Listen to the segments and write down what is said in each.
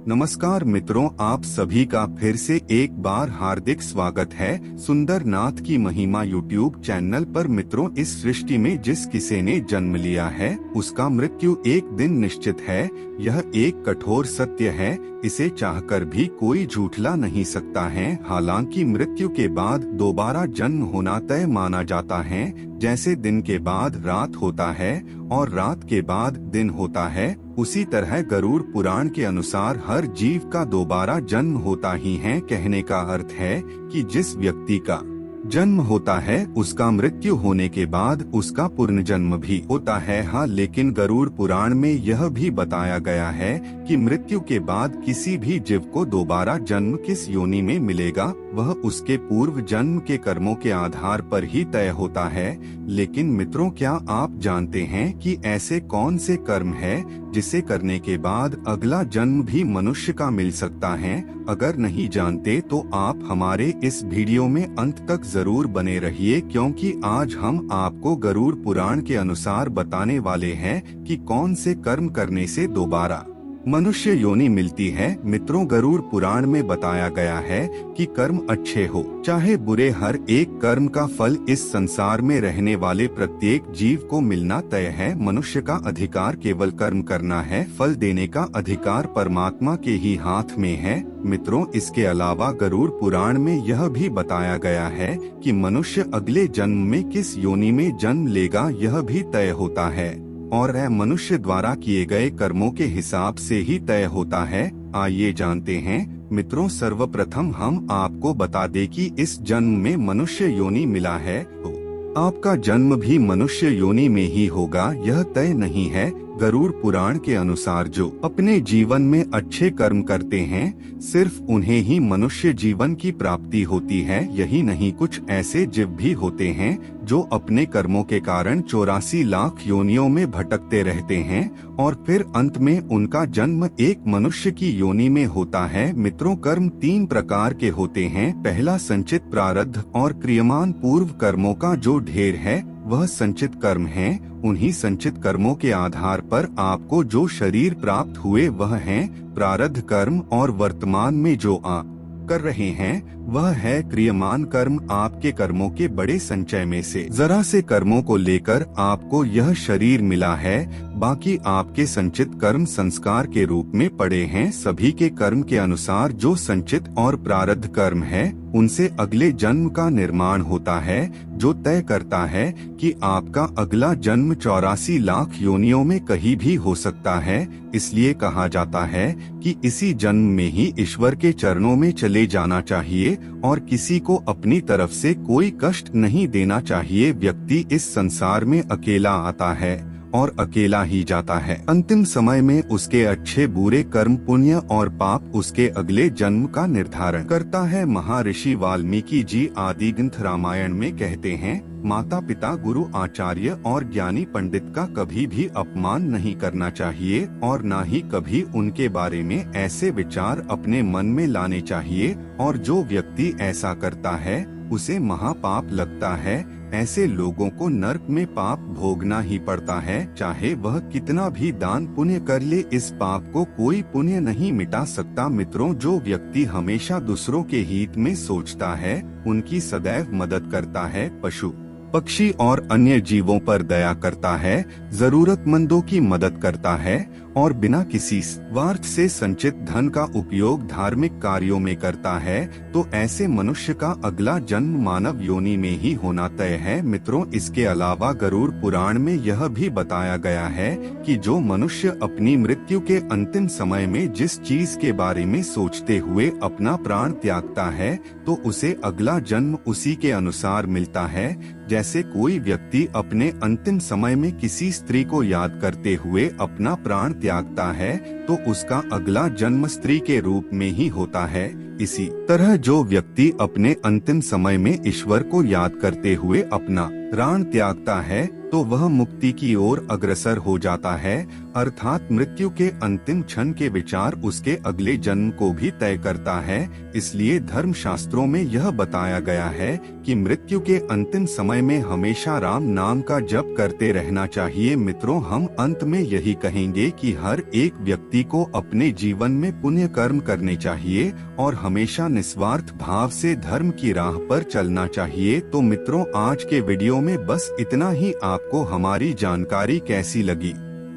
नमस्कार मित्रों, आप सभी का फिर से एक बार हार्दिक स्वागत है सुंदर नाथ की महिमा यूट्यूब चैनल पर। मित्रों, इस सृष्टि में जिस किसी ने जन्म लिया है उसका मृत्यु एक दिन निश्चित है। यह एक कठोर सत्य है, इसे चाहकर भी कोई झूठला नहीं सकता है। हालांकि मृत्यु के बाद दोबारा जन्म होना तय माना जाता है। जैसे दिन के बाद रात होता है और रात के बाद दिन होता है, उसी तरह गरुड़ पुराण के अनुसार हर जीव का दोबारा जन्म होता ही है। कहने का अर्थ है कि जिस व्यक्ति का जन्म होता है उसका मृत्यु होने के बाद उसका पुनर्जन्म भी होता है। हाँ, लेकिन गरुड़ पुराण में यह भी बताया गया है कि मृत्यु के बाद किसी भी जीव को दोबारा जन्म किस योनि में मिलेगा, वह उसके पूर्व जन्म के कर्मों के आधार पर ही तय होता है। लेकिन मित्रों, क्या आप जानते हैं कि ऐसे कौन से कर्म है जिसे करने के बाद अगला जन्म भी मनुष्य का मिल सकता है? अगर नहीं जानते तो आप हमारे इस वीडियो में अंत तक जरूर बने रहिए, क्योंकि आज हम आपको गरुड़ पुराण के अनुसार बताने वाले हैं कि कौन से कर्म करने से दोबारा मनुष्य योनि मिलती है। मित्रों, गरुड़ पुराण में बताया गया है कि कर्म अच्छे हो चाहे बुरे, हर एक कर्म का फल इस संसार में रहने वाले प्रत्येक जीव को मिलना तय है। मनुष्य का अधिकार केवल कर्म करना है, फल देने का अधिकार परमात्मा के ही हाथ में है। मित्रों, इसके अलावा गरुड़ पुराण में यह भी बताया गया है कि मनुष्य अगले जन्म में किस योनि में जन्म लेगा यह भी तय होता है, और यह मनुष्य द्वारा किए गए कर्मों के हिसाब से ही तय होता है। आइए जानते हैं मित्रों, सर्वप्रथम हम आपको बता दें कि इस जन्म में मनुष्य योनि मिला है तो आपका जन्म भी मनुष्य योनि में ही होगा, यह तय नहीं है। गरुड़ पुराण के अनुसार जो अपने जीवन में अच्छे कर्म करते हैं सिर्फ उन्हें ही मनुष्य जीवन की प्राप्ति होती है। यही नहीं, कुछ ऐसे जीव भी होते हैं जो अपने कर्मों के कारण 84 लाख योनियों में भटकते रहते हैं और फिर अंत में उनका जन्म एक मनुष्य की योनि में होता है। मित्रों, कर्म 3 प्रकार के होते हैं। पहला संचित प्रारब्ध और क्रियमान पूर्व कर्मों का जो ढेर है वह संचित कर्म हैं। उन्हीं संचित कर्मों के आधार पर आपको जो शरीर प्राप्त हुए वह हैं प्रारब्ध कर्म, और वर्तमान में जो आप कर रहे हैं वह है क्रियमान कर्म। आपके कर्मों के बड़े संचय में से जरा से कर्मों को लेकर आपको यह शरीर मिला है, बाकी आपके संचित कर्म संस्कार के रूप में पड़े हैं। सभी के कर्म के अनुसार जो संचित और प्रारब्ध कर्म है उनसे अगले जन्म का निर्माण होता है, जो तय करता है कि आपका अगला जन्म 84 लाख योनियों में कहीं भी हो सकता है। इसलिए कहा जाता है कि इसी जन्म में ही ईश्वर के चरणों में चले जाना चाहिए और किसी को अपनी तरफ से कोई कष्ट नहीं देना चाहिए। व्यक्ति इस संसार में अकेला आता है और अकेला ही जाता है। अंतिम समय में उसके अच्छे बुरे कर्म, पुण्य और पाप उसके अगले जन्म का निर्धारण करता है। महर्षि वाल्मीकि जी आदि ग्रंथ रामायण में कहते हैं, माता पिता, गुरु, आचार्य और ज्ञानी पंडित का कभी भी अपमान नहीं करना चाहिए और न ही कभी उनके बारे में ऐसे विचार अपने मन में लाने चाहिए, और जो व्यक्ति ऐसा करता है उसे महापाप लगता है। ऐसे लोगों को नरक में पाप भोगना ही पड़ता है, चाहे वह कितना भी दान पुण्य कर ले, इस पाप को कोई पुण्य नहीं मिटा सकता। मित्रों, जो व्यक्ति हमेशा दूसरों के हित में सोचता है, उनकी सदैव मदद करता है, पशु पक्षी और अन्य जीवों पर दया करता है, जरूरतमंदों की मदद करता है और बिना किसी स्वार्थ से संचित धन का उपयोग धार्मिक कार्यों में करता है, तो ऐसे मनुष्य का अगला जन्म मानव योनि में ही होना तय है। मित्रों, इसके अलावा गरुड़ पुराण में यह भी बताया गया है कि जो मनुष्य अपनी मृत्यु के अंतिम समय में जिस चीज के बारे में सोचते हुए अपना प्राण त्यागता है तो उसे अगला जन्म उसी के अनुसार मिलता है। जैसे कोई व्यक्ति अपने अंतिम समय में किसी स्त्री को याद करते हुए अपना प्राण त्यागता है तो उसका अगला जन्म स्त्री के रूप में ही होता है। इसी तरह जो व्यक्ति अपने अंतिम समय में ईश्वर को याद करते हुए अपना प्राण त्यागता है तो वह मुक्ति की ओर अग्रसर हो जाता है, अर्थात मृत्यु के अंतिम क्षण के विचार उसके अगले जन्म को भी तय करता है। इसलिए धर्म शास्त्रों में यह बताया गया है कि मृत्यु के अंतिम समय में हमेशा राम नाम का जप करते रहना चाहिए। मित्रों, हम अंत में यही कहेंगे कि हर एक व्यक्ति को अपने जीवन में पुण्य कर्म करने चाहिए और हमेशा निस्वार्थ भाव से धर्म की राह पर चलना चाहिए। तो मित्रों, आज के वीडियो में बस इतना ही। आपको हमारी जानकारी कैसी लगी,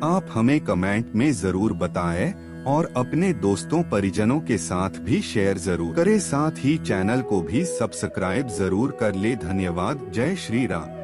आप हमें कमेंट में जरूर बताएं और अपने दोस्तों परिजनों के साथ भी शेयर जरूर करें। साथ ही चैनल को भी सब्सक्राइब जरूर कर ले। धन्यवाद। जय श्री राम।